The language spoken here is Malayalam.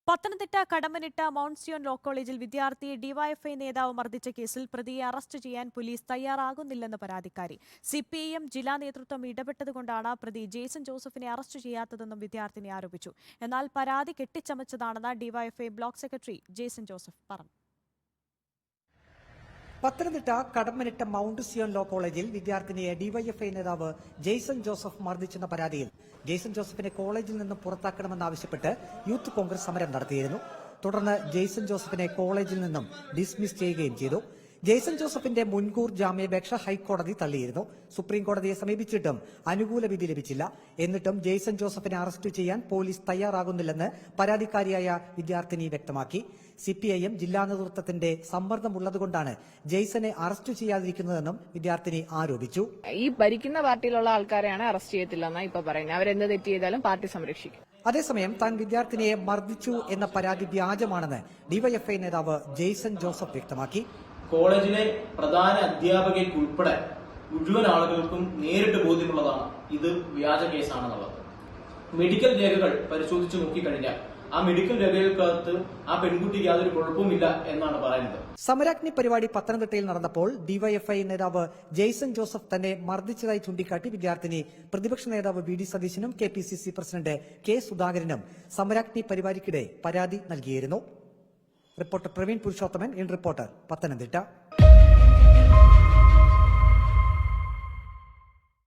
Pathanamthitta Kadammanitta Mount Zion law കോളേജിൽ വിദ്യാർത്ഥിയെ ഡിവൈഎഫ്ഐ നേതാവ് മർദ്ദിച്ച കേസിൽ പ്രതിയെ അറസ്റ്റ് ചെയ്യാൻ പോലീസ് തയ്യാറാകുന്നില്ലെന്ന് പരാതിക്കാരി. സിപിഐഎം ജില്ലാ നേതൃത്വം ഇടപെട്ടതുകൊണ്ടാണ് പ്രതി ജെയ്സൺ ജോസഫിനെ അറസ്റ്റ് ചെയ്യാത്തതെന്നും വിദ്യാർത്ഥിനി ആരോപിച്ചു. എന്നാൽ പരാതി കെട്ടിച്ചമച്ചതാണെന്ന് DYFI block secretary Jaison Joseph പറഞ്ഞു. Pathanamthitta Kadammanitta Mount Zion law കോളേജിൽ വിദ്യാർത്ഥിനിയെ ഡിവൈഎഫ്ഐ നേതാവ് ജെയ്സൺ ജോസഫ് മർദ്ദിച്ചെന്ന പരാതിയിൽ ജെയ്സൺ ജോസഫിനെ കോളേജിൽ നിന്നും പുറത്താക്കണമെന്നാവശ്യപ്പെട്ട് യൂത്ത് കോൺഗ്രസ് സമരം നടത്തിയിരുന്നു. തുടർന്ന് ജെയ്സൺ ജോസഫിനെ കോളേജിൽ നിന്നും ഡിസ്മിസ് ചെയ്യുകയും ചെയ്തു. ജെയ്സൺ ജോസഫിന്റെ മുൻകൂർ ജാമ്യാപേക്ഷ ഹൈക്കോടതി തള്ളിയിരുന്നു. സുപ്രീം കോടതിയെ സമീപിച്ചിട്ടും അനുകൂല വിധി ലഭിച്ചില്ല. എന്നിട്ടും ജെയ്സൺ ജോസഫിനെ അറസ്റ്റ് ചെയ്യാൻ പോലീസ് തയ്യാറാകുന്നില്ലെന്ന് പരാതിക്കാരിയായ വിദ്യാർത്ഥിനി വ്യക്തമാക്കി. സിപിഐഎം ജില്ലാ നേതൃത്വത്തിന്റെ സമ്മർദ്ദമുള്ളതുകൊണ്ടാണ് ജെയ്സനെ അറസ്റ്റ് ചെയ്യാതിരിക്കുന്നതെന്നും വിദ്യാർത്ഥിനി ആരോപിച്ചു. ഈ ഭരിക്കുന്ന പാർട്ടിയിലുള്ള ആൾക്കാരെയാണ് അറസ്റ്റ് ചെയ്യത്തില്ലെന്നാണ് ഇപ്പൊ പറയുന്നത്. അവരെന്ത് തെറ്റ് ചെയ്താലും പാർട്ടി സംരക്ഷിക്കും. അതേസമയം താൻ വിദ്യാർത്ഥിനിയെ മർദ്ദിച്ചു എന്ന പരാതി വ്യാജമാണെന്ന് ഡിവൈഎഫ്ഐ നേതാവ് ജെയ്സൺ ജോസഫ് വ്യക്തമാക്കി. കോളേജിലെ പ്രധാന അധ്യാപകയ്ക്കുൾപ്പെടെ മുഴുവൻ ആളുകൾക്കും നേരിട്ട് ബോധ്യമുള്ളതാണ് ഇത് വ്യാജ കേസാണെന്നുള്ളത്. മെഡിക്കൽ രേഖകൾ പരിശോധിച്ച് നോക്കിക്കഴിഞ്ഞാൽ ആ മെഡിക്കൽ രേഖകൾക്കകത്ത് ആ പെൺകുട്ടിക്ക് യാതൊരു കുഴപ്പവുമില്ല എന്നാണ് പറയുന്നത്. സമരാഗ്നി പരിപാടി പത്തനംതിട്ടയിൽ നടന്നപ്പോൾ ഡിവൈഎഫ്ഐ നേതാവ് ജെയ്സൺ ജോസഫ് തന്നെ മർദ്ദിച്ചതായി ചൂണ്ടിക്കാട്ടി വിദ്യാർത്ഥിനി പ്രതിപക്ഷ നേതാവ് വി.ഡി. സതീശനും കെപിസിസി പ്രസിഡന്റ് കെ. സുധാകരനും സമരാഗ്നി പരിപാടിക്കിടെ പരാതി നൽകിയിരുന്നു. Reporter Praveen Purushothaman, in reporter, Pathanamthitta.